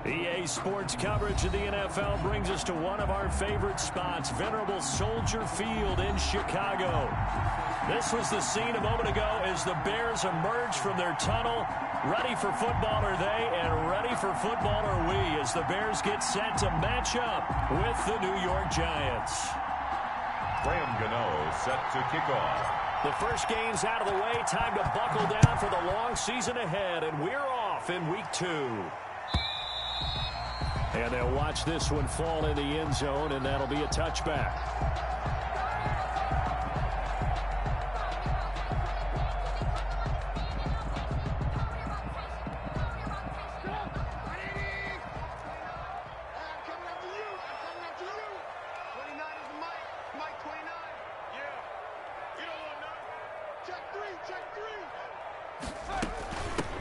EA Sports coverage of the NFL brings us to one of our favorite spots, venerable Soldier Field in Chicago. This was the scene a moment ago as the Bears emerged from their tunnel. Ready for football are they, and ready for football are we, as the Bears get set to match up with the New York Giants. Graham Gano set to kick off. The first game's out of the way. Time to buckle down for the long season ahead, and we're off in week 2. And they'll watch this one fall in the end zone, and that'll be a touchback.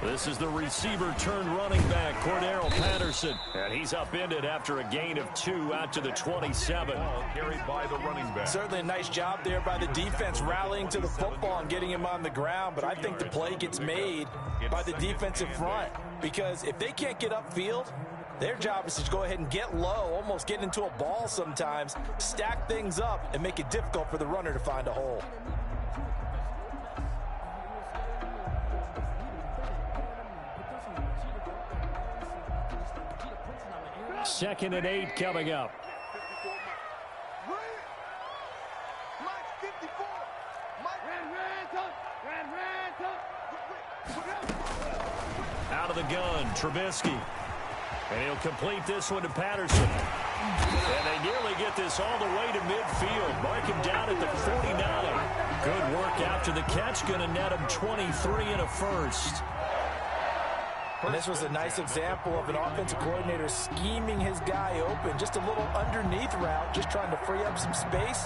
This is the receiver turned running back, Cordero Patterson. And he's upended after a gain of 2 out to the 27. Carried by the running back. Certainly a nice job there by the defense rallying to the football and getting him on the ground. But I think the play gets made by the defensive front, because if they can't get upfield, their job is to go ahead and get low, almost get into a ball sometimes, stack things up, and make it difficult for the runner to find a hole. Second and 8 coming up. Out of the gun, Trubisky. And he'll complete this one to Patterson. And they nearly get this all the way to midfield. Mark him down at the 49. Good work after the catch. Going to net him 23 and a first. And this was a nice example of an offensive coordinator scheming his guy open. Just a little underneath route, just trying to free up some space,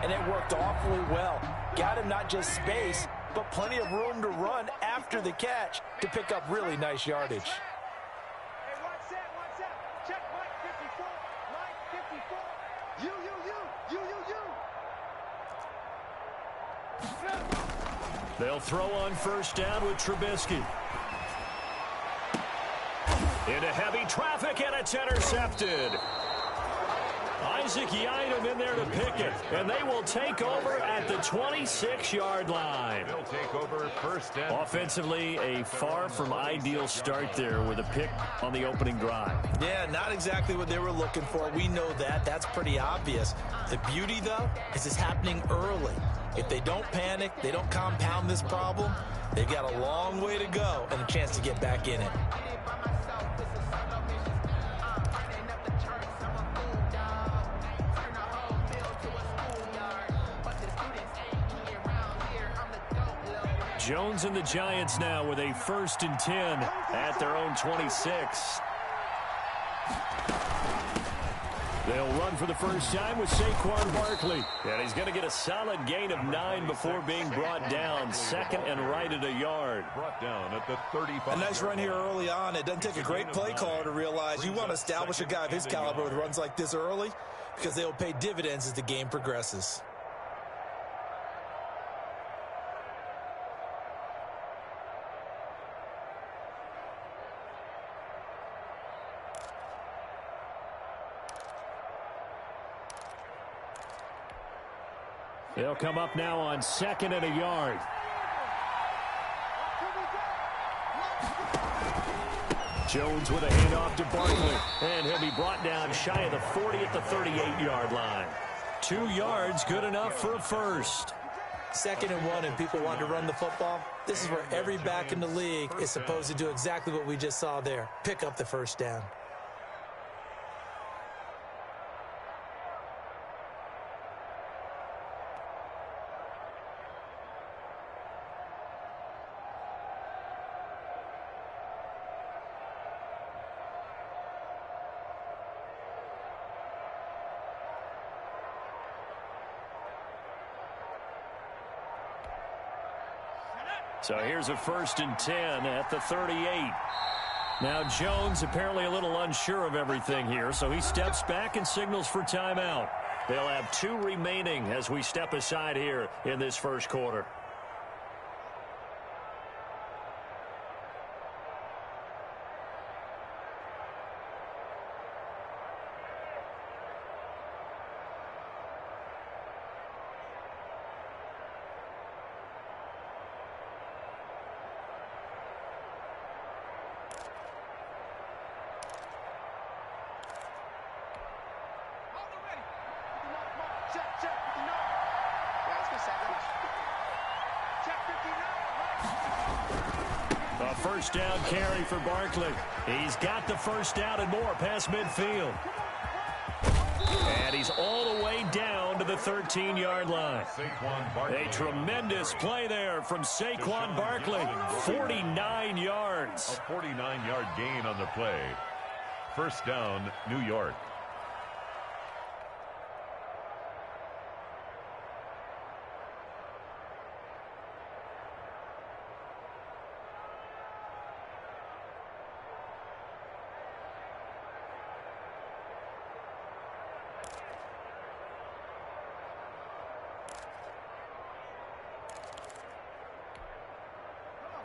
and it worked awfully well. Got him not just space, but plenty of room to run after the catch to pick up really nice yardage. Hey, watch that. Check Mike 54. Mike 54. You. They'll throw on first down with Trubisky. Into heavy traffic, and it's intercepted. Isaac Yiadom in there to pick it, and they will take over at the 26-yard line. They'll take over first down. Offensively, a far from ideal start there with a pick on the opening drive. Yeah, not exactly what they were looking for. We know that. That's pretty obvious. The beauty, though, is it's happening early. If they don't panic, they don't compound this problem, they've got a long way to go and a chance to get back in it. Jones and the Giants now with a 1st and 10 at their own 26. They'll run for the first time with Saquon Barkley. And he's going to get a solid gain of 9 before being brought down. Second and right at a yard. Brought down at the 35. A nice run here early on. It doesn't take a great play caller to realize you want to establish a guy of his caliber with runs like this early, because they will pay dividends as the game progresses. They'll come up now on 2nd and a yard. Jones with a handoff to Barkley. And he'll be brought down shy of the 40 at the 38-yard line. 2 yards, good enough for a first. 2nd and 1, and people want to run the football. This is where every back in the league is supposed to do exactly what we just saw there. Pick up the first down. So here's a 1st and 10 at the 38. Now Jones apparently a little unsure of everything here, so he steps back and signals for timeout. They'll have 2 remaining as we step aside here in this first quarter. A first down carry for Barkley. He's got the first down and more past midfield. And he's all the way down to the 13-yard line. A tremendous play there from Saquon Barkley. 49 yards. A 49-yard gain on the play. First down, New York.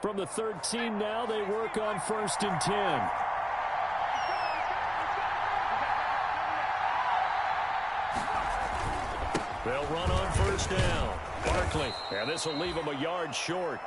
From the 13 now, they work on 1st and 10. They'll run on first down. Barkley, and this will leave him a yard short.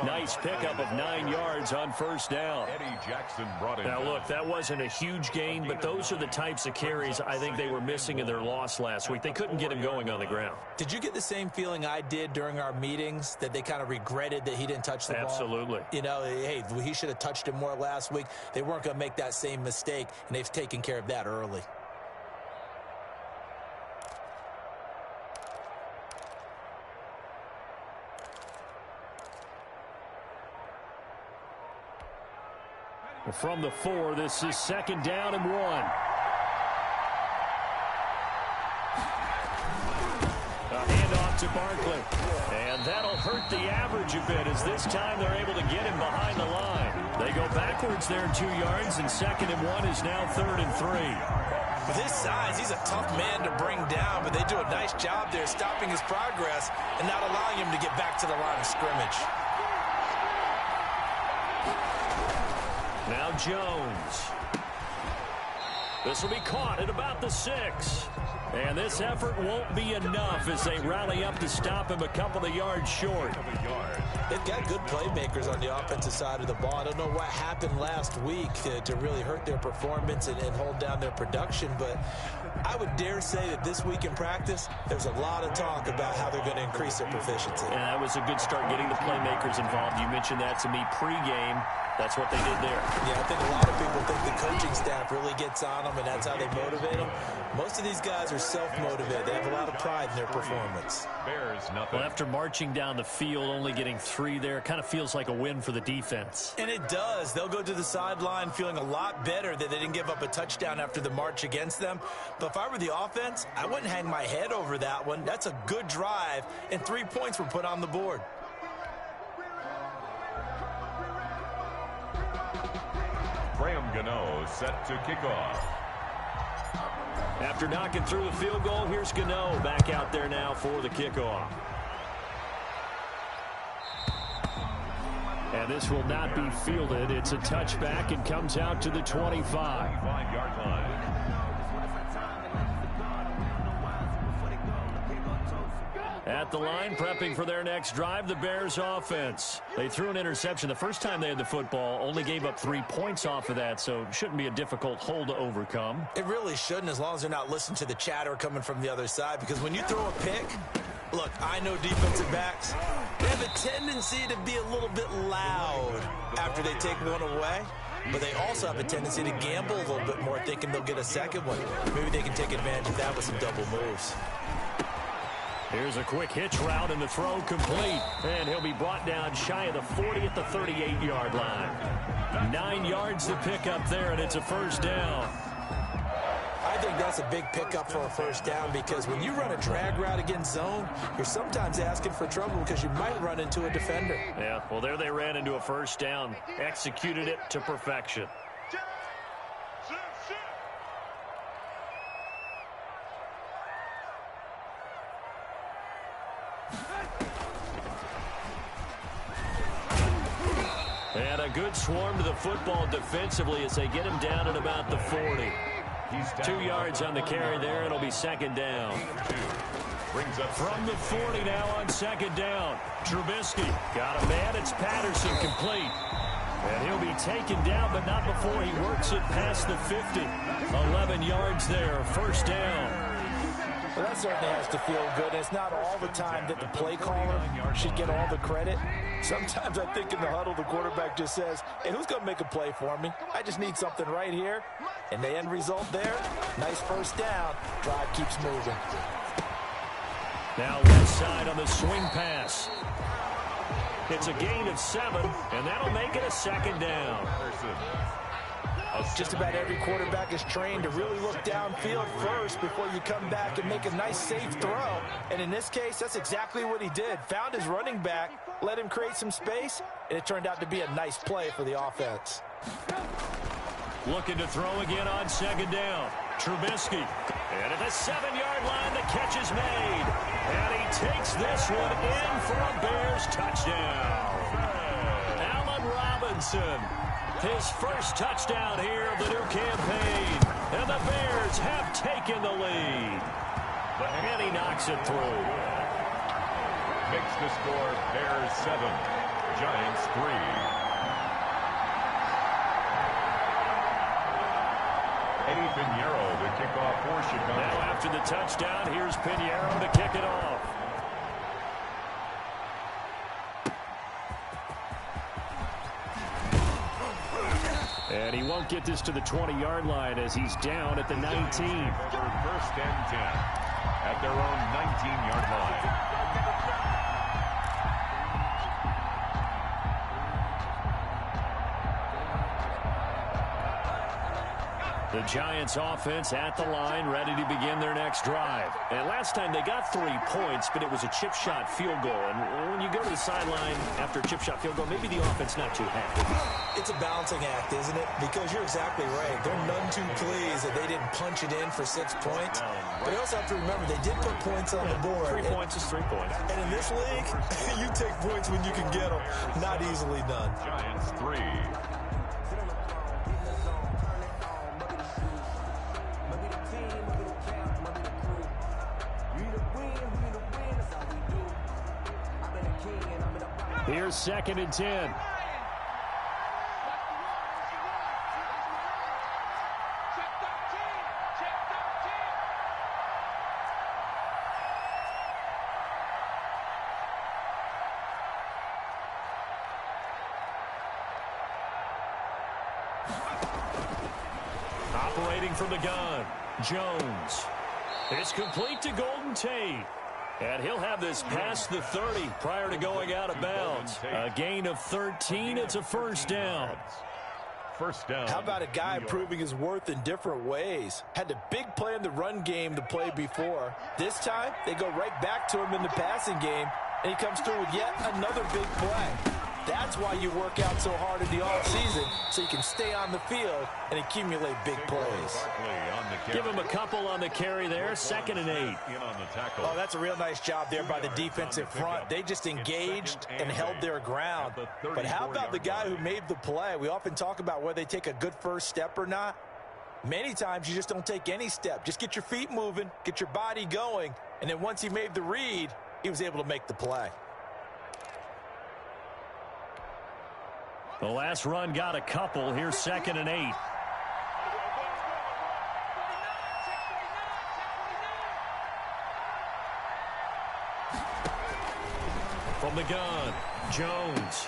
Nice pickup of 9 yards on first down. Eddie Jackson brought it. Now, look, that wasn't a huge gain, but those are the types of carries I think they were missing in their loss last week. They couldn't get him going on the ground. Did you get the same feeling I did during our meetings, that they kind of regretted that he didn't touch the ball? Absolutely. You know, hey, he should have touched it more last week. They weren't going to make that same mistake, and they've taken care of that early. From the 4, this is 2nd down and 1. A handoff to Barkley. And that'll hurt the average a bit, as this time they're able to get him behind the line. They go backwards there 2 yards, and 2nd and 1 is now 3rd and 3. With his size, he's a tough man to bring down, but they do a nice job there stopping his progress and not allowing him to get back to the line of scrimmage. Now Jones. This will be caught at about the 6. And this effort won't be enough as they rally up to stop him a couple of yards short. They've got good playmakers on the offensive side of the ball. I don't know what happened last week to really hurt their performance and hold down their production, but I would dare say that this week in practice, there's a lot of talk about how they're going to increase their proficiency. And that was a good start, getting the playmakers involved. You mentioned that to me pregame. That's what they did there. Yeah, I think a lot of people think the coaching staff really gets on them, and that's how they motivate them. Most of these guys are self-motivated. They have a lot of pride in their performance. Bears nothing. Well, after marching down the field, only getting 3 there, kind of feels like a win for the defense. And it does. They'll go to the sideline feeling a lot better that they didn't give up a touchdown after the march against them. But if I were the offense, I wouldn't hang my head over that one. That's a good drive, and 3 points were put on the board. Graham Gano set to kick off. After knocking through the field goal, here's Gano back out there now for the kickoff. And this will not be fielded. It's a touchback and comes out to the 25. 25-yard line. At the line, prepping for their next drive, the Bears offense. They threw an interception the first time they had the football, only gave up 3 points off of that, so it shouldn't be a difficult hole to overcome. It really shouldn't, as long as they're not listening to the chatter coming from the other side, because when you throw a pick, look, I know defensive backs, they have a tendency to be a little bit loud after they take one away. But they also have a tendency to gamble a little bit more, thinking they'll get a second one. Maybe they can take advantage of that with some double moves. Here's a quick hitch route, and the throw complete. And he'll be brought down shy of the 40 at the 38-yard line. 9 yards to pick up there, and it's a first down. I think that's a big pickup for a first down, because when you run a drag route against zone, you're sometimes asking for trouble because you might run into a defender. Yeah, well, there they ran into a first down. Executed it to perfection. And a good swarm to the football defensively as they get him down at about the 40. 2 yards on the carry there. It'll be second down. From the 40 now on second down. Trubisky got a man. It's Patterson, complete. And he'll be taken down, but not before he works it past the 50. 11 yards there. First down. Well, that certainly has to feel good. It's not all the time that the play caller should get all the credit. Sometimes I think in the huddle, the quarterback just says, hey, who's going to make a play for me? I just need something right here. And the end result there, nice first down. Drive keeps moving. Now left side on the swing pass. It's a gain of 7, and that'll make it a second down. Just about every quarterback is trained to really look downfield first before you come back and make a nice, safe throw. And in this case, that's exactly what he did. Found his running back, let him create some space, and it turned out to be a nice play for the offense. Looking to throw again on second down. Trubisky. And at the 7-yard line, the catch is made. And he takes this one in for a Bears touchdown. Allen Robinson. His first touchdown here of the new campaign. And the Bears have taken the lead. And he knocks it through. Makes the score Bears 7, Giants 3. Eddie Pinheiro to kick off for Chicago. Now after the touchdown, here's Pinheiro to kick it off. And he won't get this to the 20-yard line as he's down at the 19. First and 10 at their own 19-yard line. The Giants offense at the line, ready to begin their next drive. And last time they got 3 points, but it was a chip shot field goal. And when you go to the sideline after a chip shot field goal, maybe the offense not too happy. It's a balancing act, isn't it? Because you're exactly right. They're none too pleased that they didn't punch it in for 6 points. But you also have to remember they did put points on the board. 3 points is 3 points. And in this league, you take points when you can get them. Not easily done. Giants 3. Here's 2nd and 10. Operating from the gun, Jones. It's complete to Golden Tate. And he'll have this past the 30 prior to going out of bounds. A gain of 13. It's a first down. First down. How about a guy proving his worth in different ways? Had a big play in the run game the play before. This time, they go right back to him in the passing game, and he comes through with yet another big play. That's why you work out so hard in the offseason, so you can stay on the field and accumulate big plays. Give him a couple on the carry there. 2nd and 8. Oh, that's a real nice job there by the defensive front. They just engaged and held their ground. But how about the guy who made the play? We often talk about whether they take a good first step or not. Many times you just don't take any step. Just get your feet moving, get your body going, and then once he made the read, he was able to make the play. The last run got a couple. Here's 2nd and 8. From the gun, Jones.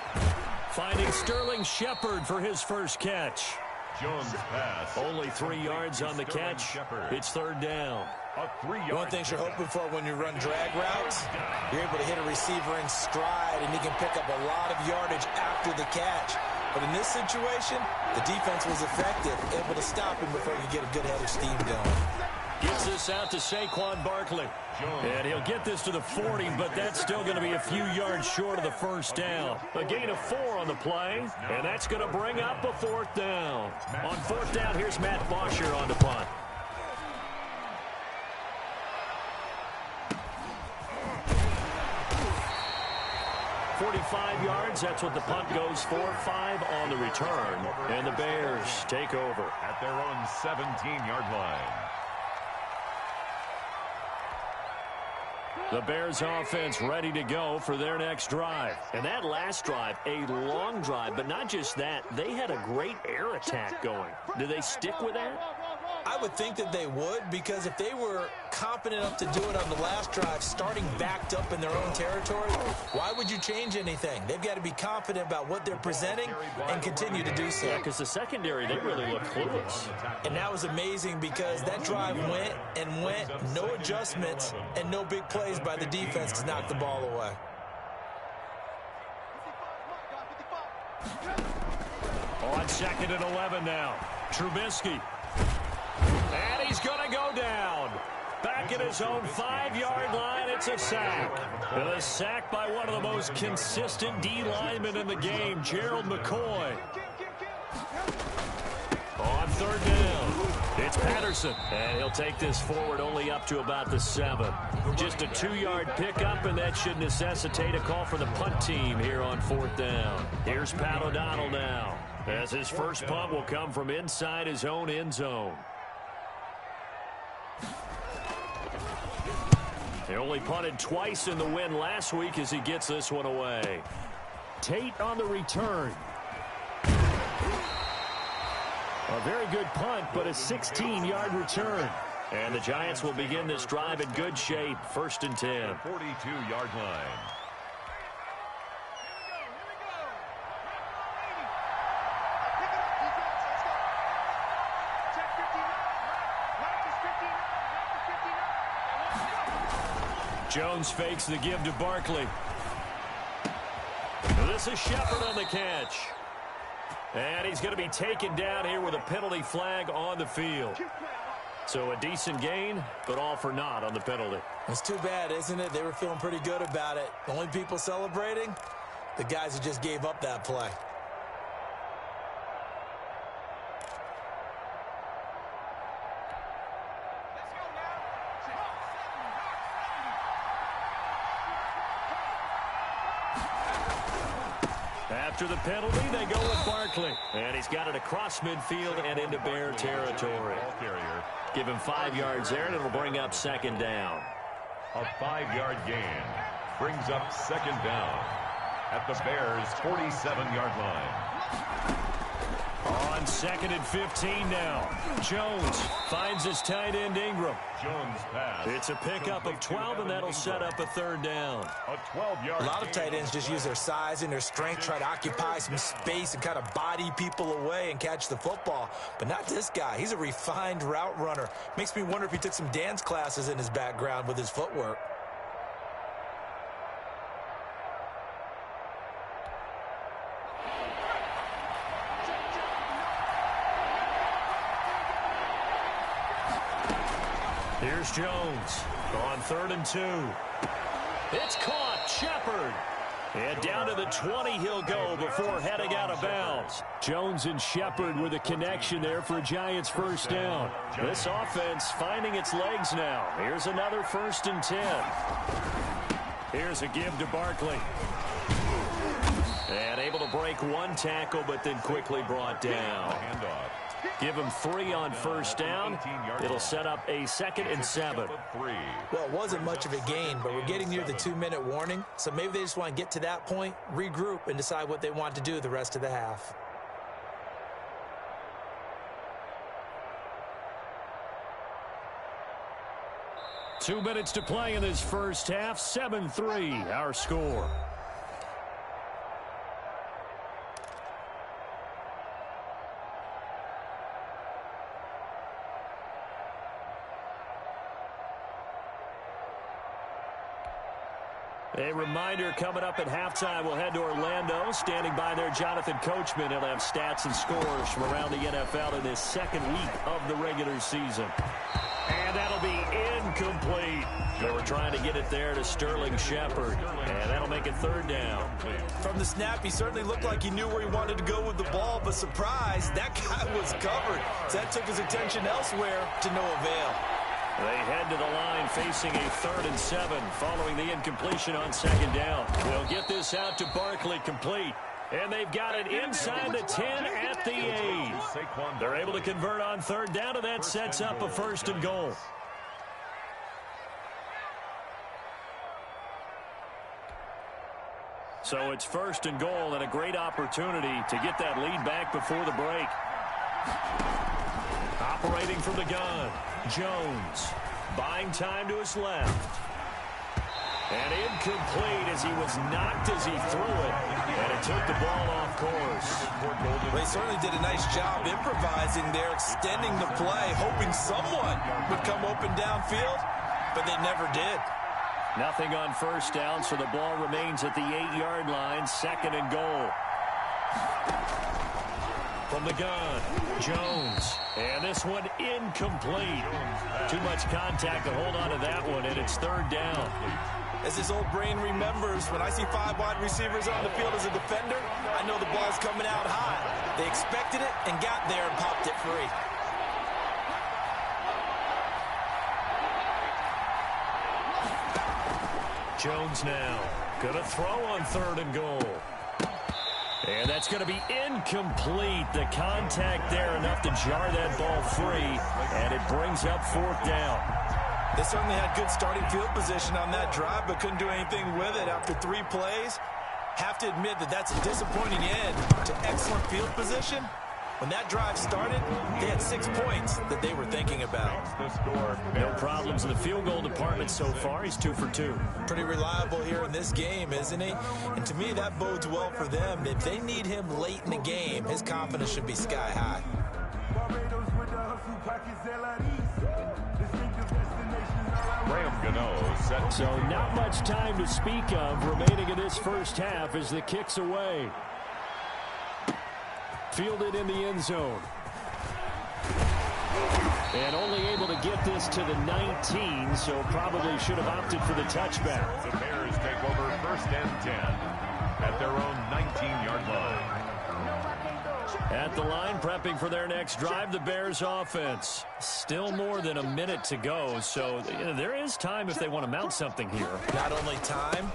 Finding Sterling Shepard for his first catch. Jones pass. Only 3 yards on the catch. It's 3rd down. One thing you're hoping for when you run drag routes, you're able to hit a receiver in stride, and he can pick up a lot of yardage after the catch. But in this situation, the defense was effective, able to stop him before you get a good head of steam going. Gets this out to Saquon Barkley. And he'll get this to the 40, but that's still going to be a few yards short of the first down. A gain of 4 on the play, and that's going to bring up a 4th down. On 4th down, here's Matt Bosher on the punt. 45 yards, that's what the punt goes for. 5 on the return, and the Bears take over at their own 17-yard line. The Bears offense ready to go for their next drive. And that last drive, a long drive, but not just that. They had a great air attack going. Do they stick with that? I would think that they would, because if they were confident enough to do it on the last drive, starting backed up in their own territory, why would you change anything? They've got to be confident about what they're presenting and continue to do so. Yeah, because the secondary, they really look clueless. And that was amazing because that drive went and went, no adjustments, and no big plays by the defense to knock the ball away. On 2nd and 11 now. Trubisky. And he's going to go down. Back at his own 5-yard line, it's a sack. And a sack by one of the most consistent D linemen in the game, Gerald McCoy. On 3rd down, it's Patterson. And he'll take this forward only up to about the 7. Just a 2-yard pickup, and that should necessitate a call for the punt team here on 4th down. Here's Pat O'Donnell now, as his first punt will come from inside his own end zone. He only punted twice in the win last week as he gets this one away. Tate on the return. A very good punt, but a 16-yard return. And the Giants will begin this drive in good shape. 1st and 10. 42-yard line. Jones fakes the give to Barkley. This is Shepard on the catch. And he's going to be taken down here with a penalty flag on the field. So a decent gain, but all for naught on the penalty. It's too bad, isn't it? They were feeling pretty good about it. The only people celebrating, the guys who just gave up that play. After the penalty, they go with Barkley. And he's got it across midfield and into Bear territory. Give him 5 yards there, and it'll bring up 2nd down. A 5-yard gain brings up 2nd down at the Bears' 47-yard line. On 2nd and 15 now. Jones finds his tight end Ingram. Jones pass. It's a pickup of 12, and that'll set up a 3rd down. A 12-yard. A lot of tight ends just use their size and their strength, try to occupy some space and kind of body people away and catch the football. But not this guy. He's a refined route runner. Makes me wonder if he took some dance classes in his background with his footwork. Here's Jones on 3rd and 2. It's caught. Shepard. And down to the 20 he'll go before heading out of bounds. Jones and Shepard with a connection there for a Giants 1st down. This offense finding its legs now. Here's another 1st and 10. Here's a give to Barkley. And able to break one tackle, but then quickly brought down. Give him 3 on 1st down. It'll set up a 2nd and 7. Well, it wasn't much of a gain, but we're getting near the 2-minute warning. So maybe they just want to get to that point, regroup, and decide what they want to do the rest of the half. Two minutes to play in this first half. 7-3, our score. A reminder, coming up at halftime, we'll head to Orlando. Standing by there, Jonathan Coachman. He'll have stats and scores from around the NFL in this 2nd week of the regular season. And that'll be incomplete. They were trying to get it there to Sterling Shepard. And that'll make it 3rd down. From the snap, he certainly looked like he knew where he wanted to go with the ball, but surprise, that guy was covered. So that took his attention elsewhere to no avail. They head to the line facing a 3rd and 7 following the incompletion on 2nd down. They'll get this out to Barkley complete. And they've got it inside the 10 at the 8. They're able to convert on 3rd down, and that sets up a 1st and goal. So it's 1st and goal and a great opportunity to get that lead back before the break. Operating from the gun, Jones. Buying time to his left. And incomplete as he was knocked as he threw it. And it took the ball off course. They certainly did a nice job improvising there, extending the play, hoping someone would come open downfield, but they never did. Nothing on first down, so the ball remains at the 8-yard line, 2nd and goal. From the gun, Jones. And this one incomplete. Too much contact to hold on to that one, and it's 3rd down. As this old brain remembers, when I see 5 wide receivers on the field as a defender, I know the ball's coming out high. They expected it and got there and popped it free. Jones now going to throw on 3rd and goal. And that's going to be incomplete. The contact there enough to jar that ball free, and it brings up 4th down. They certainly had good starting field position on that drive, but couldn't do anything with it after 3 plays. Have to admit that that's a disappointing end to excellent field position. When that drive started, they had 6 points that they were thinking about. No problems in the field goal department so far. He's 2 for 2. Pretty reliable here in this game, isn't he? And to me, that bodes well for them. If they need him late in the game, his confidence should be sky high. So not much time to speak of remaining in this first half as the kick's away. Fielded in the end zone. And only able to get this to the 19, so probably should have opted for the touchback. The Bears take over 1st and 10 at their own 19-yard line. At the line, prepping for their next drive, the Bears offense. Still more than a minute to go, so there is time if they want to mount something here. Not only time,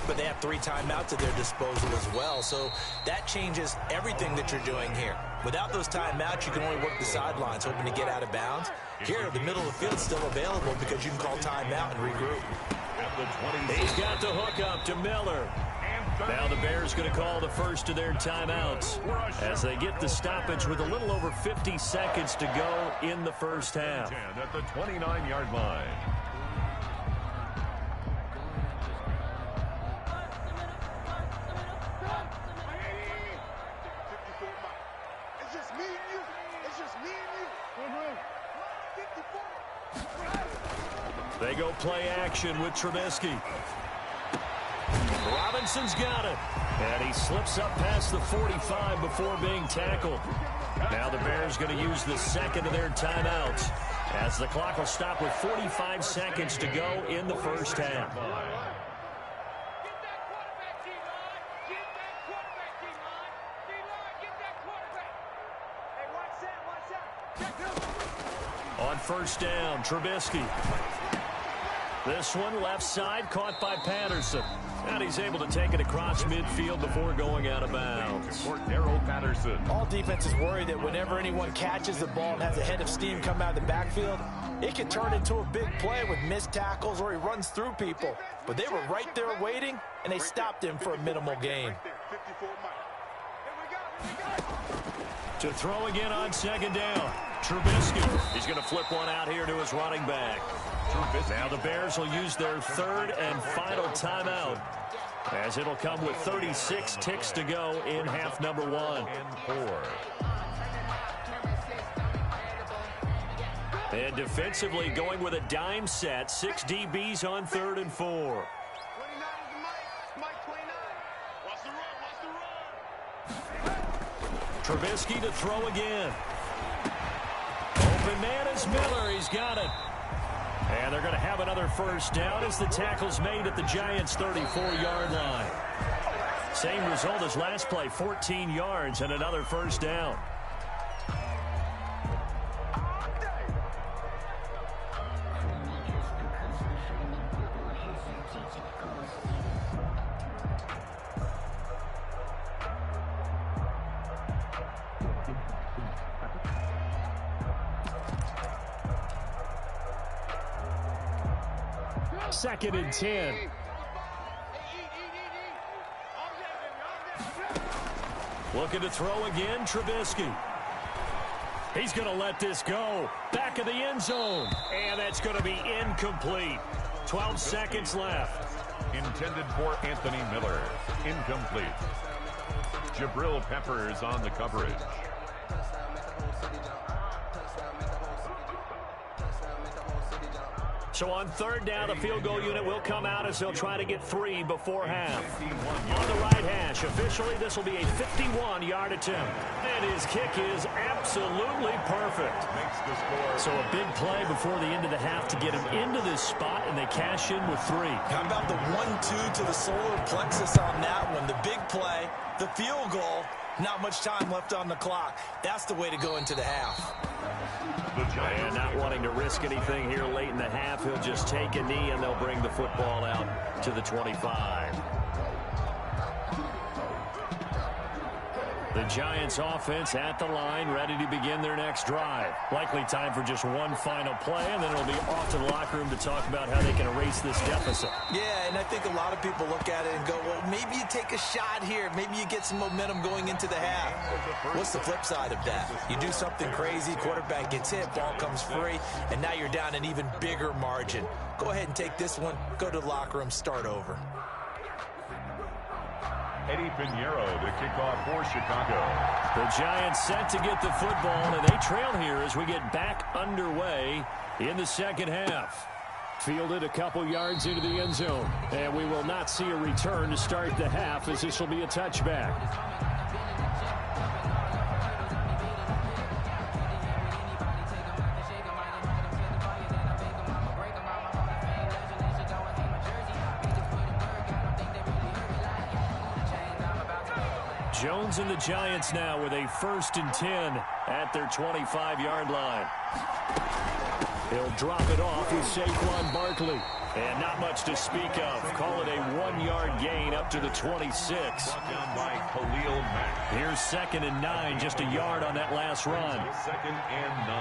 but they have 3 timeouts at their disposal as well, so that changes everything that you're doing here. Without those timeouts, you can only work the sidelines, hoping to get out of bounds. Here, the middle of the field is still available because you can call timeout and regroup. He's got the hook up to Miller. Now the Bears going to call the first of their timeouts as they get the stoppage with a little over 50 seconds to go in the first half. At the 29-yard line. It's just me and you. It's just me and you. 54. They go play action with Trubisky. Robinson's got it. And he slips up past the 45 before being tackled. Now the Bears going to use the 2nd of their timeouts as the clock will stop with 45 seconds to go in the first half. On first down, Trubisky. This one left side caught by Patterson. And he's able to take it across midfield before going out of bounds. All defenses worry that whenever anyone catches the ball and has a head of steam come out of the backfield, it can turn into a big play with missed tackles or he runs through people. But they were right there waiting, and they stopped him for a minimal gain. To throw again on 2nd down. Trubisky. He's going to flip one out here to his running back. Now the Bears will use their 3rd and final timeout as it'll come with 36 ticks to go in half number 1. And defensively going with a dime set. 6 DBs on 3rd and 4. Trubisky to throw again. Open man is Miller. He's got it. And they're going to have another first down as the tackle's made at the Giants' 34-yard line. Same result as last play, 14 yards and another first down. Second and 10. Looking to throw again, Trubisky. He's going to let this go. Back of the end zone. And that's going to be incomplete. 12 seconds left. Intended for Anthony Miller. Incomplete. Jabril Peppers on the coverage. So on third down, the field goal unit will come out as they'll try to get 3 before half. On the right hash, officially, this will be a 51-yard attempt. And his kick is absolutely perfect. So a big play before the end of the half to get him into this spot, and they cash in with 3. How about the 1-2 to the solar plexus on that one? The big play, the field goal, not much time left on the clock. That's the way to go into the half. And not wanting to risk anything here late in the half, he'll just take a knee and they'll bring the football out to the 25. The Giants offense at the line, ready to begin their next drive. Likely time for just one final play, and then it'll be off to the locker room to talk about how they can erase this deficit. Yeah, and I think a lot of people look at it and go, well, maybe you take a shot here. Maybe you get some momentum going into the half. What's the flip side of that? You do something crazy, quarterback gets hit, ball comes free, and now you're down an even bigger margin. Go ahead and take this one, go to the locker room, start over. Eddie Pinheiro to kick off for Chicago. The Giants set to get the football, and they trail here as we get back underway in the second half. Fielded a couple yards into the end zone, and we will not see a return to start the half as this will be a touchback. Jones and the Giants now with a 1st and 10 at their 25-yard line. He'll drop it off with Saquon Barkley. And not much to speak of. Call it a 1-yard gain up to the 26. Brought down by Khalil Mack. Here's 2nd and 9, just a yard on that last run. 2nd and 9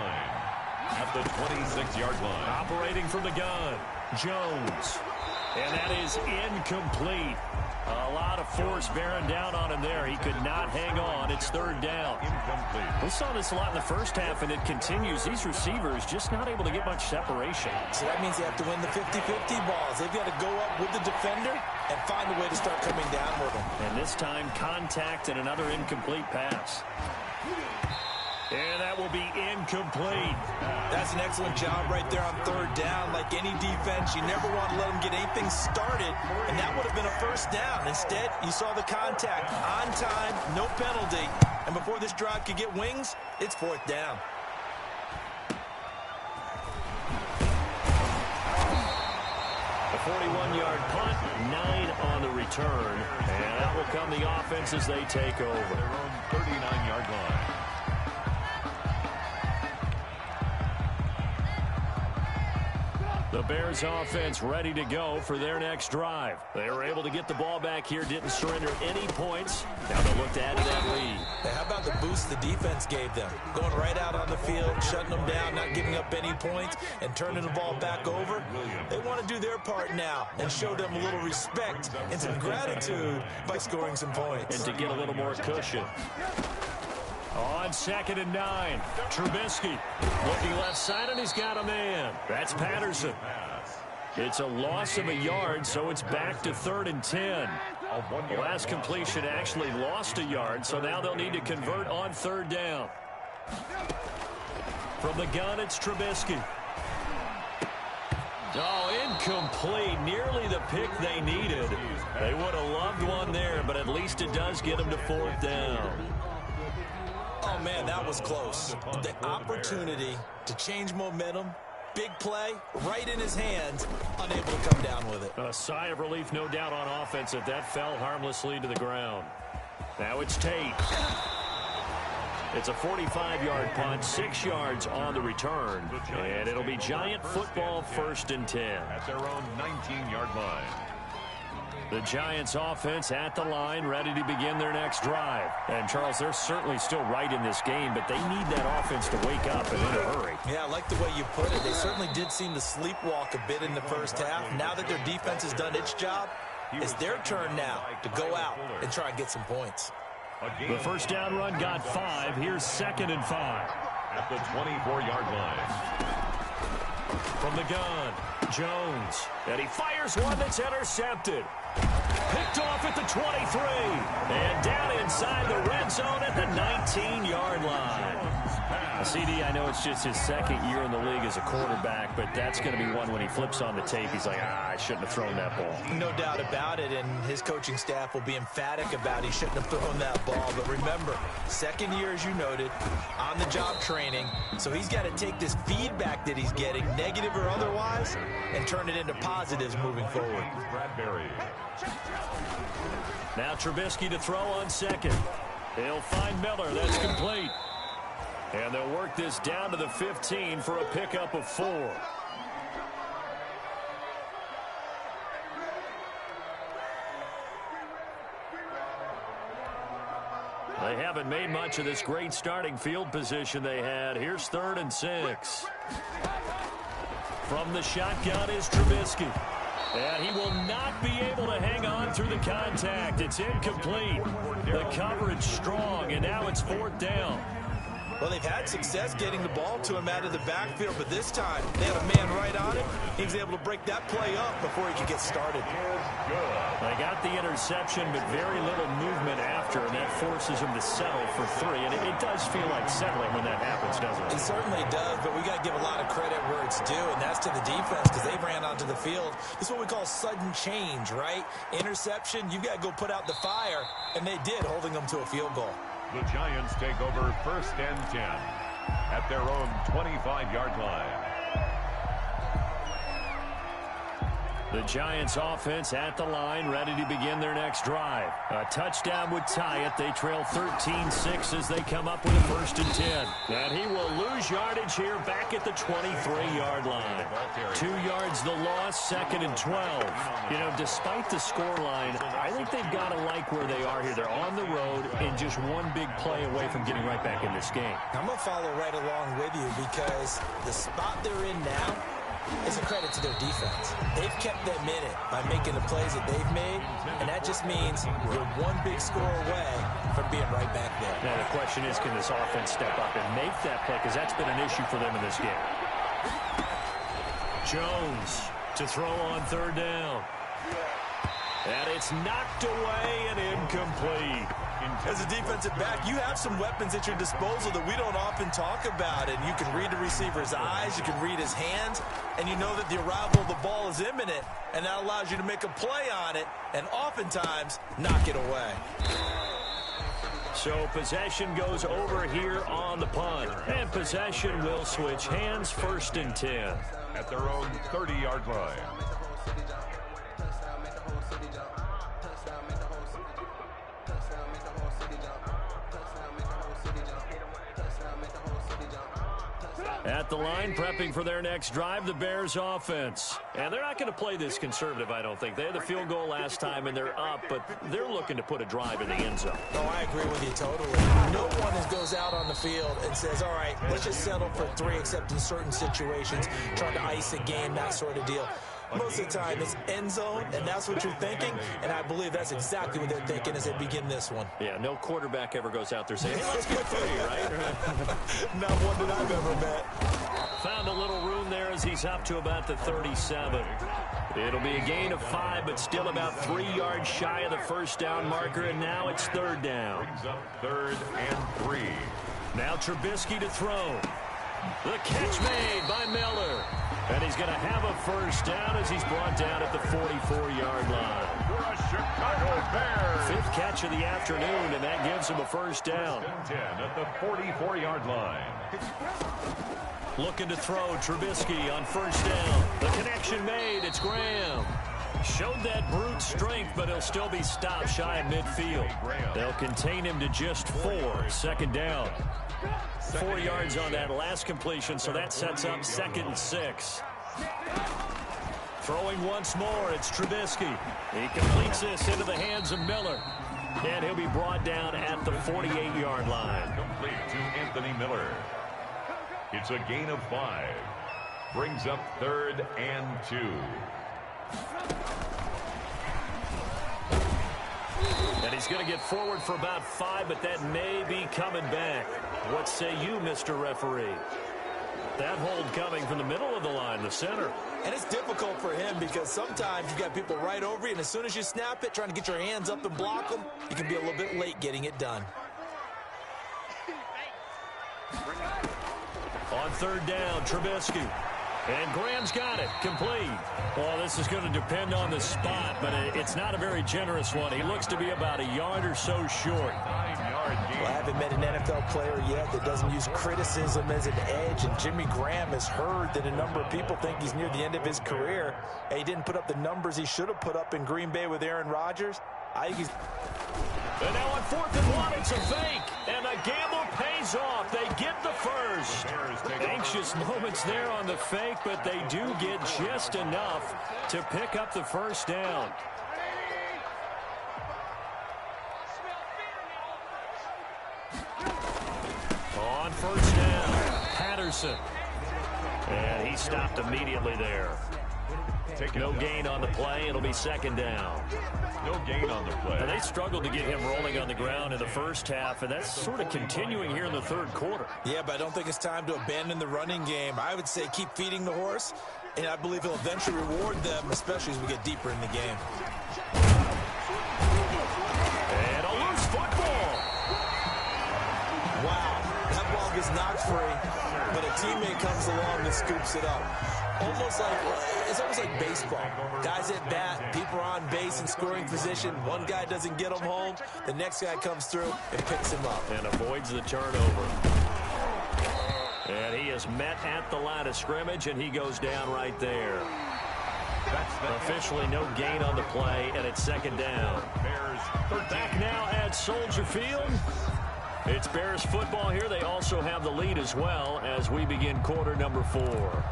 at the 26-yard line. Operating from the gun, Jones. And that is incomplete. A lot of force bearing down on him there. He could not hang on. It's 3rd down. Incomplete. We saw this a lot in the first half, and it continues. These receivers just not able to get much separation. So that means they have to win the 50-50 balls. They've got to go up with the defender and find a way to start coming down with them. And this time, contact and another incomplete pass. And that will be incomplete. That's an excellent job right there on 3rd down. Like any defense, you never want to let them get anything started, and that would have been a 1st down. Instead, you saw the contact on time, no penalty, and before this drive could get wings, it's 4th down. A 41-yard punt, 9 on the return, and that will come the offense as they take over. Their own 39-yard line. The Bears offense ready to go for their next drive. They were able to get the ball back here, didn't surrender any points. Now they'll look to add to that lead. Hey, how about the boost the defense gave them? Going right out on the field, shutting them down, not giving up any points, and turning the ball back over. They want to do their part now and show them a little respect and some gratitude by scoring some points. And to get a little more cushion. On 2nd and 9, Trubisky looking left side, and he's got a man. That's Patterson. It's a loss of a yard, so it's back to 3rd and 10. The last completion actually lost a yard, so now they'll need to convert on 3rd down. From the gun, it's Trubisky. Oh, incomplete. Nearly the pick they needed. They would have loved one there, but at least it does get them to 4th down. Oh, man, that was close. The opportunity to change momentum, big play, right in his hands, unable to come down with it. A sigh of relief, no doubt, on offense if that fell harmlessly to the ground. Now it's Tate. It's a 45-yard punt, 6 yards on the return, and it'll be Giant football 1st and 10. At their own 19-yard line. The Giants offense at the line, ready to begin their next drive. And, Charles, they're certainly still right in this game, but they need that offense to wake up and in a hurry. Yeah, I like the way you put it. They certainly did seem to sleepwalk a bit in the first half. Now that their defense has done its job, it's their turn now to go out and try and get some points. The 1st down run got 5. Here's 2nd and 5. at the 24-yard line. From the gun, Jones. And he fires one that's intercepted. Picked off at the 23. And down inside the red zone at the 19-yard line. CD, I know it's just his second year in the league as a quarterback, but that's going to be one when he flips on the tape. He's like, I shouldn't have thrown that ball. No doubt about it, and his coaching staff will be emphatic about he shouldn't have thrown that ball. But remember, second year, as you noted, on-the-job training, so he's got to take this feedback that he's getting, negative or otherwise, and turn it into positives moving forward. Bradbury. Now Trubisky to throw on second. He'll find Miller. That's complete. And they'll work this down to the 15 for a pickup of 4. They haven't made much of this great starting field position they had. Here's 3rd and 6. From the shotgun is Trubisky. And he will not be able to hang on through the contact. It's incomplete. The coverage strong, and now it's 4th down. Well, they've had success getting the ball to him out of the backfield, but this time they had a man right on it. He was able to break that play up before he could get started. They got the interception, but very little movement after, and that forces him to settle for 3. And it does feel like settling when that happens, doesn't it? It certainly does, but we got to give a lot of credit where it's due, and that's to the defense because they ran onto the field. This is what we call sudden change, right? Interception, you've got to go put out the fire, and they did, holding them to a field goal. The Giants take over 1st and 10 at their own 25-yard line. The Giants offense at the line, ready to begin their next drive. A touchdown would tie it. They trail 13-6 as they come up with a 1st and 10. And he will lose yardage here back at the 23-yard line. 2 yards the loss, 2nd and 12. You know, despite the scoreline, I think they've got to like where they are here. They're on the road and just one big play away from getting right back in this game. I'm going to follow right along with you because the spot they're in now is a credit to their defense. They've kept them in it by making the plays that they've made, and that just means you're one big score away from being right back there. Now, the question is, can this offense step up and make that play? Because that's been an issue for them in this game. Jones to throw on 3rd down. And it's knocked away and incomplete. As a defensive back, you have some weapons at your disposal that we don't often talk about. And you can read the receiver's eyes, you can read his hands, and you know that the arrival of the ball is imminent. And that allows you to make a play on it and oftentimes knock it away. So possession goes over here on the punt. And possession will switch hands, 1st and 10. At their own 30-yard line. At the line, prepping for their next drive, the Bears offense. And they're not going to play this conservative, I don't think. They had the field goal last time, and they're up, but they're looking to put a drive in the end zone. Oh, I agree with you totally. No one goes out on the field and says, all right, let's just settle for 3, except in certain situations, trying to ice a game, that sort of deal. Most of the time, it's end zone, and that's what you're thinking, and I believe that's exactly what they're thinking as they begin this one. Yeah, no quarterback ever goes out there saying, hey, let's get 3, right? Not one that I've ever met. Found a little room there as he's up to about the 37. It'll be a gain of 5, but still about 3 yards shy of the 1st down marker, and now it's 3rd down. Brings up 3rd and 3. Now Trubisky to throw. The catch made by Miller. And he's going to have a 1st down as he's brought down at the 44-yard line. For a Chicago Bears. 5th catch of the afternoon, and that gives him a 1st down. 10 at the 44-yard line. Looking to throw, Trubisky on 1st down. The connection made, it's Graham. Showed that brute strength, but he'll still be stopped shy of midfield. They'll contain him to just 4, 2nd down. 4 yards on that last completion, so that sets up 2nd and 6. Throwing once more, it's Trubisky. He completes this into the hands of Miller. And he'll be brought down at the 48-yard line. Complete to Anthony Miller. It's a gain of 5. Brings up 3rd and 2. And he's going to get forward for about 5, but that may be coming back. What say you, Mr. Referee? That hold coming from the middle of the line, the center. And it's difficult for him because sometimes you got people right over you, and as soon as you snap it, trying to get your hands up and block them, you can be a little bit late getting it done. On third down, Trubisky. And Graham's got it. Complete. Well, this is going to depend on the spot, but it's not a very generous one. He looks to be about a yard or so short. 9-yard gain. Well, I haven't met an NFL player yet that doesn't use criticism as an edge, and Jimmy Graham has heard that a number of people think he's near the end of his career, and he didn't put up the numbers he should have put up in Green Bay with Aaron Rodgers. I think he's... And now on 4th and 1, it's a fake. And the gamble pays off. They get the first. Anxious moments there on the fake, but they do get just enough to pick up the first down. On first down, Patterson. And he stopped immediately there. No gain on the play. It'll be second down. No gain on the play. Now, they struggled to get him rolling on the ground in the first half, and that's sort of continuing here in the third quarter. Yeah, but I don't think it's time to abandon the running game. I would say keep feeding the horse, and I believe he'll eventually reward them, especially as we get deeper in the game. And a loose football. Wow, that ball gets knocked free, but a teammate comes along and scoops it up. It's almost like baseball. Guys at bat, people are on base in scoring position. One guy doesn't get them home. The next guy comes through and picks him up. And avoids the turnover. And he is met at the line of scrimmage, and he goes down right there. Officially no gain on the play, and it's second down. Back now at Soldier Field. It's Bears football here. They also have the lead as well as we begin quarter number 4.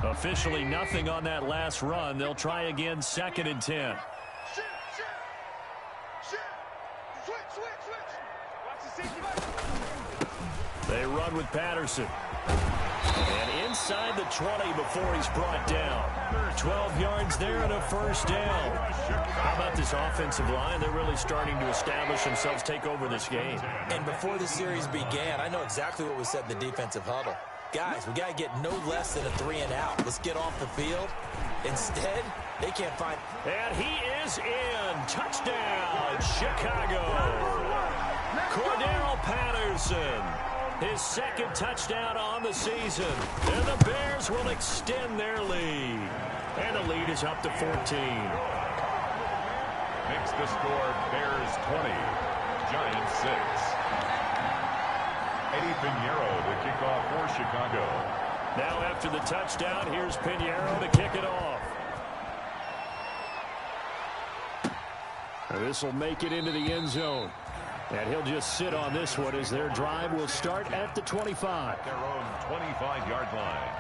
Officially nothing on that last run. They'll try again, 2nd and 10. They run with Patterson. And inside the 20 before he's brought down. 12 yards there and a first down. How about this offensive line? They're really starting to establish themselves, take over this game. And before the series began, I know exactly what we said in the defensive huddle. Guys, we got to get no less than a 3 and out. Let's get off the field. Instead, they can't find... And he is in. Touchdown, Chicago. Cordero Patterson. His 2nd touchdown on the season. And the Bears will extend their lead. And the lead is up to 14. Makes the score Bears 20, Giants 6. Eddie Pinheiro to kick off for Chicago. Now after the touchdown, here's Pinheiro to kick it off. This will make it into the end zone. And he'll just sit on this one as their drive will start at the 25. Their own 25-yard line.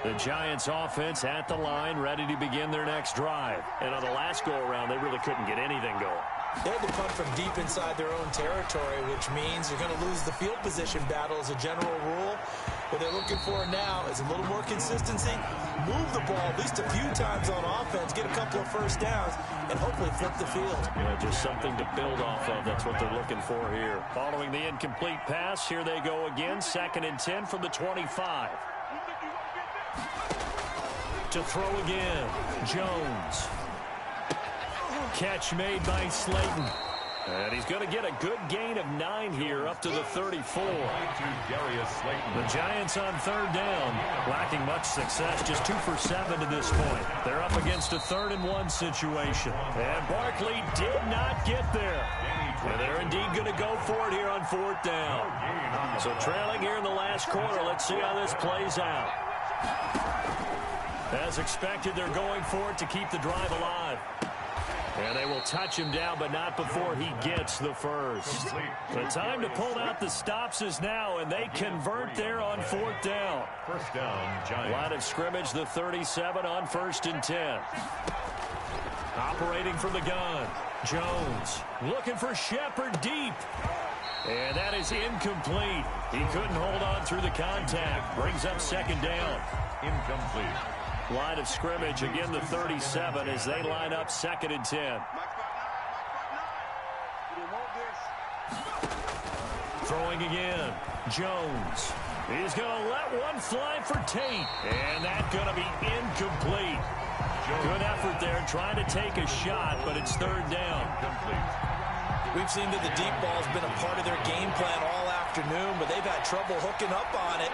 The Giants offense at the line, ready to begin their next drive. And on the last go-around, they really couldn't get anything going. They had to punt from deep inside their own territory, which means you're going to lose the field position battle as a general rule. What they're looking for now is a little more consistency, move the ball at least a few times on offense, get a couple of first downs, and hopefully flip the field. You know, just something to build off of. That's what they're looking for here. Following the incomplete pass, here they go again. 2nd and 10 from the 25. To throw again, Jones. Catch made by Slayton. And he's going to get a good gain of 9 here up to the 34. The Giants on 3rd down, lacking much success, just 2 for 7 to this point. They're up against a 3rd and 1 situation. And Barkley did not get there. And they're indeed going to go for it here on 4th down. So trailing here in the last quarter, let's see how this plays out. As expected, they're going for it to keep the drive alive. And they will touch him down, but not before he gets the first. The time to pull out the stops is now, and they convert there on 4th down. First down, Giants. Line of scrimmage, the 37 on 1st and 10. Operating from the gun, Jones looking for Shepard deep. And that is incomplete. He couldn't hold on through the contact. Brings up 2nd down. Incomplete. line of scrimmage. Again, the 37 as they line up 2nd and 10. Throwing again. Jones. He's going to let one fly for Tate. And that's going to be incomplete. Good effort there trying to take a shot, but it's 3rd down. We've seen that the deep ball's been a part of their game plan all afternoon, but they've had trouble hooking up on it,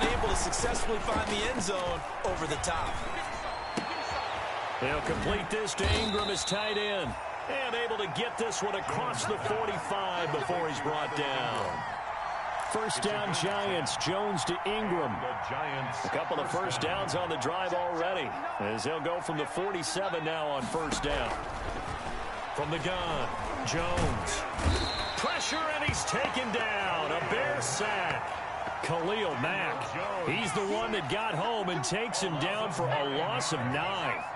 unable to successfully find the end zone over the top. They'll complete this to Ingram as tight end. And able to get this one across the 45 before he's brought down. 1st down Giants. Jones to Ingram. A couple of 1st downs on the drive already, as they'll go from the 47 now on 1st down. From the gun, Jones. Pressure, and he's taken down. A Bears sack. Khalil Mack. He's the one that got home and takes him down for a loss of 9.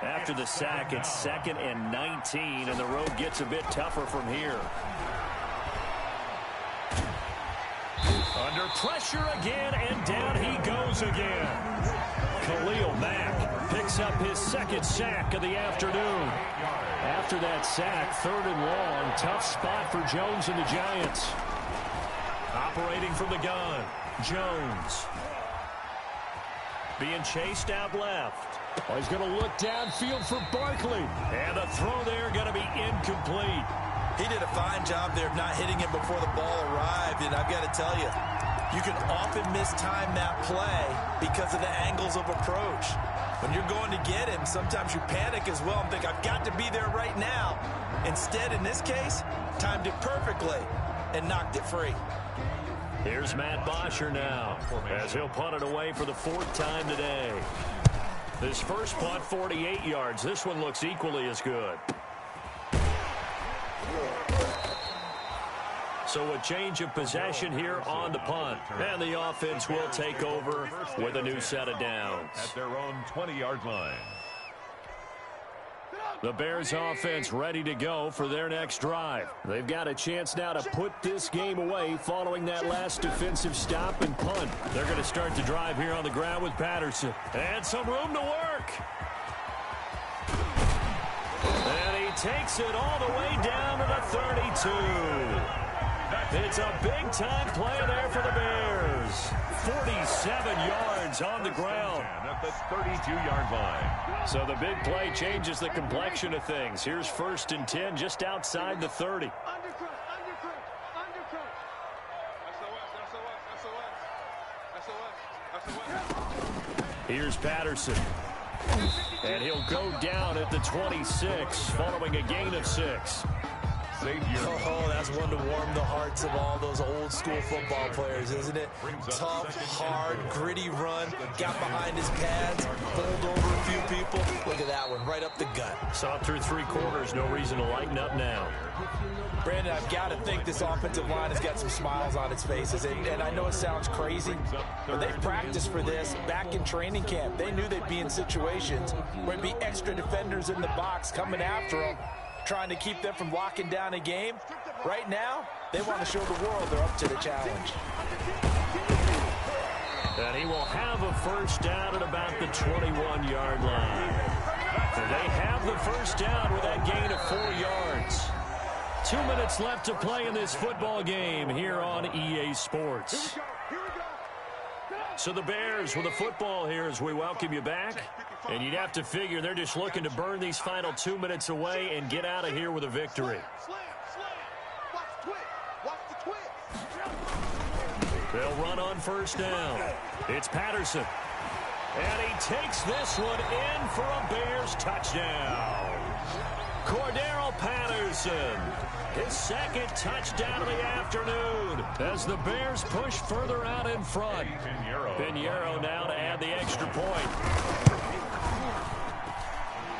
After the sack, it's 2nd and 19, and the road gets a bit tougher from here. Under pressure again, and down he goes again. Khalil Mack picks up his 2nd sack of the afternoon. After that sack, 3rd and long, tough spot for Jones and the Giants. Operating from the gun, Jones. Being chased out left. Oh, he's going to look downfield for Barkley. And the throw there going to be incomplete. He did a fine job there of not hitting him before the ball arrived, and I've got to tell you, you can often mistime that play because of the angles of approach. When you're going to get him, sometimes you panic as well and think, I've got to be there right now. Instead, in this case, timed it perfectly and knocked it free. Here's Matt Bosher now, as he'll punt it away for the 4th time today. This first punt, 48 yards. This one looks equally as good. So a change of possession here on the punt. And the offense will take over with a new set of downs. At their own 20-yard line. The Bears offense ready to go for their next drive. They've got a chance now to put this game away following that last defensive stop and punt. They're going to start the drive here on the ground with Patterson. And some room to work. And he takes it all the way down to the 32. It's a big-time play there for the Bears. 47 yards on the ground. At the 32-yard line. So the big play changes the complexion of things. Here's 1st and 10 just outside the 30. Undercut. SOS. Here's Patterson. And he'll go down at the 26 following a gain of 6. Oh, that's one to warm the hearts of all those old school football players, isn't it? Tough, hard, gritty run, got behind his pads, pulled over a few people. Look at that one, right up the gut. Saw it through 3 quarters, no reason to lighten up now. Brandon, I've got to think this offensive line has got some smiles on its faces, and I know it sounds crazy, but they practiced for this back in training camp. They knew they'd be in situations where there'd be extra defenders in the box coming after them, trying to keep them from locking down a game. Right now, they want to show the world they're up to the challenge. And he will have a 1st down at about the 21-yard line. They have the 1st down with that gain of 4 yards. 2 minutes left to play in this football game here on EA Sports. So the Bears with the football here as we welcome you back. And you'd have to figure they're just looking to burn these final 2 minutes away and get out of here with a victory. They'll run on 1st down. It's Patterson. And he takes this one in for a Bears touchdown. Cordero Patterson, his 2nd touchdown of the afternoon as the Bears push further out in front. Pinheiro now to add the extra point.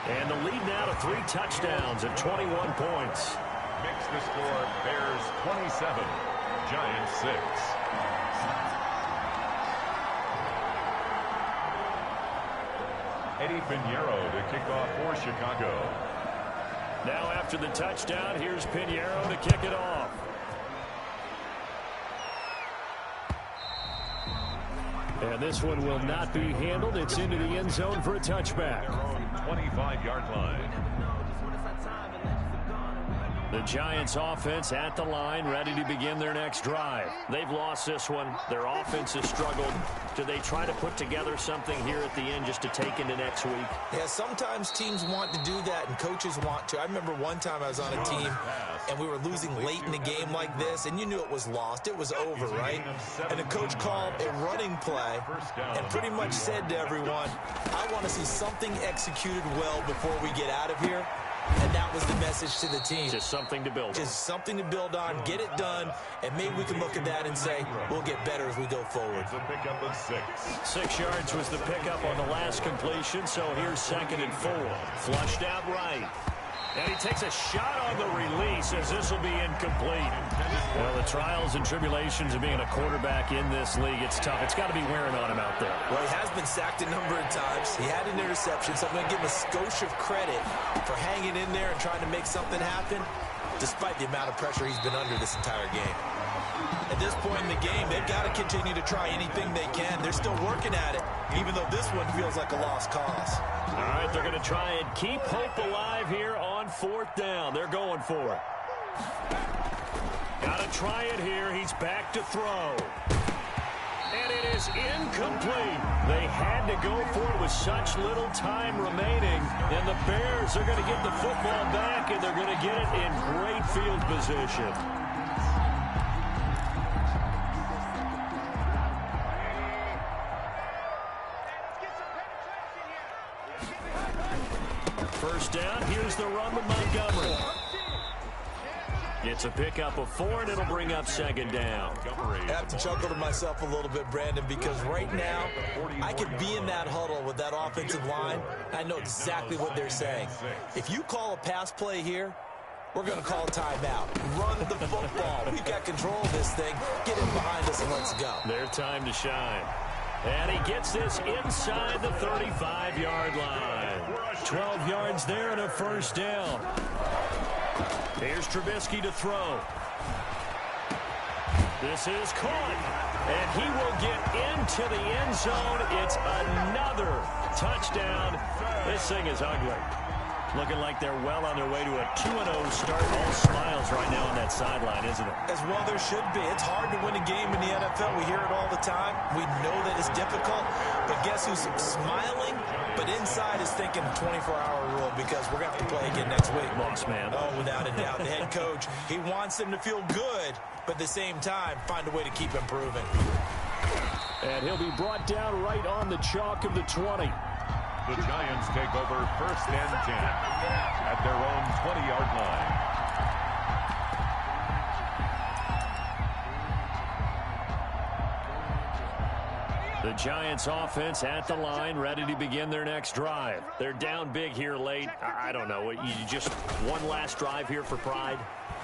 And the lead now to 3 touchdowns at 21 points. Makes the score Bears 27, Giants 6. Eddie Pinheiro to kick off for Chicago. Now after the touchdown, here's Pinheiro to kick it off. And this one will not be handled. It's into the end zone for a touchback. Their own 25-yard line. The Giants offense at the line, ready to begin their next drive. They've lost this one. Their offense has struggled. Do they try to put together something here at the end just to take into next week? Yeah, sometimes teams want to do that and coaches want to. I remember one time I was on a team and we were losing late in the game like this, and you knew it was lost. It was over, right? And the coach called a running play and pretty much said to everyone, I want to see something executed well before we get out of here. And that was the message to the team. Just something to build on. Just something to build on, get it done, and maybe we can look at that and say, we'll get better as we go forward. It's a pickup of 6. 6 yards was the pickup on the last completion, so here's 2nd and 4. Flushed out right. And he takes a shot on the release as this will be incomplete. Well, the trials and tribulations of being a quarterback in this league, it's tough. It's got to be wearing on him out there. Well, he has been sacked a number of times. He had an interception, so I'm going to give him a skosh of credit for hanging in there and trying to make something happen, despite the amount of pressure he's been under this entire game. At this point in the game, they've got to continue to try anything they can. They're still working at it, even though this one feels like a lost cause. All right, they're going to try and keep hope alive here on 4th down. They're going for it. Got to try it here. He's back to throw. And it is incomplete. They had to go for it with such little time remaining. And the Bears are going to get the football back, and they're going to get it in great field position. First down, here's the run with Montgomery. It's a pickup of 4, and it'll bring up 2nd down. I have to chuckle to myself a little bit, Brandon, because right now I could be in that huddle with that offensive line. I know exactly what they're saying. If you call a pass play here, we're going to call a timeout. Run the football. We've got control of this thing. Get in behind us and let's go. Their time to shine. And he gets this inside the 35-yard line. 12 yards there and a first down. Here's Trubisky to throw. This is caught. And he will get into the end zone. It's another touchdown. This thing is ugly. Looking like they're well on their way to a 2-0 start. All smiles right now on that sideline, isn't it? As well there should be. It's hard to win a game in the NFL. We hear it all the time. We know that it's difficult. But guess who's smiling? But inside is thinking 24-hour rule because we're going to have to play again next week. Boss man. Oh, without a doubt. The head coach, he wants them to feel good, but at the same time, find a way to keep improving. And he'll be brought down right on the chalk of the 20. The Giants take over 1st and 10 at their own 20-yard line. The Giants offense at the line, ready to begin their next drive. They're down big here late. I don't know. You just one last drive here for pride?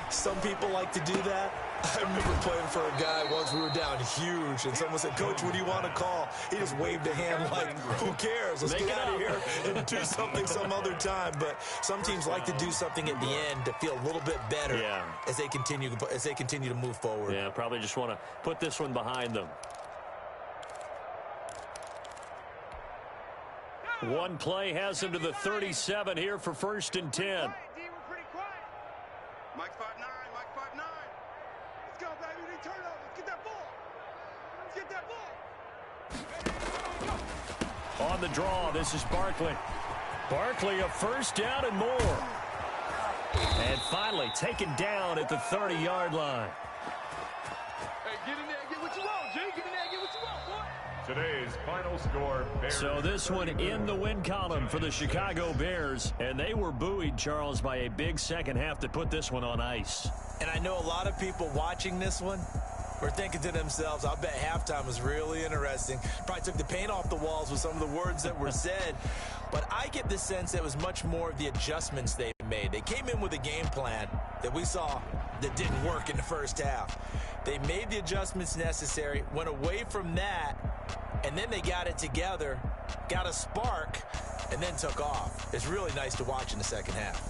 Some people like to do that. I remember playing for a guy once. We were down huge, and someone said, Coach, what do you want to call? He just waved a hand like, who cares? Let's get out of here and do something some other time. But some teams like to do something at the end to feel a little bit better as they continue to move forward. Yeah, probably just want to put this one behind them. One play has them to the 37 here for 1st and 10. Mike 5'9", Mike 5'9". Let's go, baby. They turn over. Let's get that ball. Let's get that ball. On the draw, this is Barkley. Barkley, a first down and more. And finally taken down at the 30-yard line. Hey, get in there and get what you want, G. Get in there and get what you want, boy. Today's final score, Bears. So this one in the win column for the Chicago Bears. And they were buoyed, Charles, by a big second half to put this one on ice. And I know a lot of people watching this one were thinking to themselves, I bet halftime was really interesting. Probably took the paint off the walls with some of the words that were said. But I get the sense that it was much more of the adjustments they made. They came in with a game plan that we saw that didn't work in the first half. They made the adjustments necessary, went away from that, and then they got it together, got a spark, and then took off. It's really nice to watch in the second half.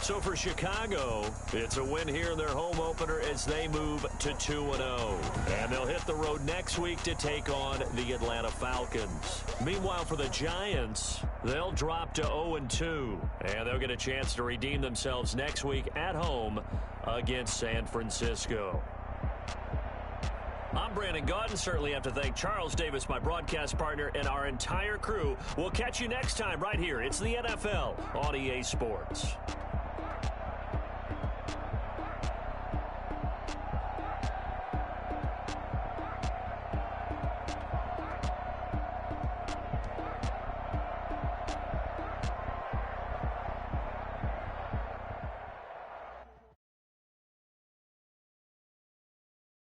So for Chicago, it's a win here in their home opener as they move to 2-0. And they'll hit the road next week to take on the Atlanta Falcons. Meanwhile, for the Giants, they'll drop to 0-2. And they'll get a chance to redeem themselves next week at home against San Francisco. I'm Brandon Gaudin. Certainly have to thank Charles Davis, my broadcast partner, and our entire crew. We'll catch you next time right here. It's the NFL on EA Sports.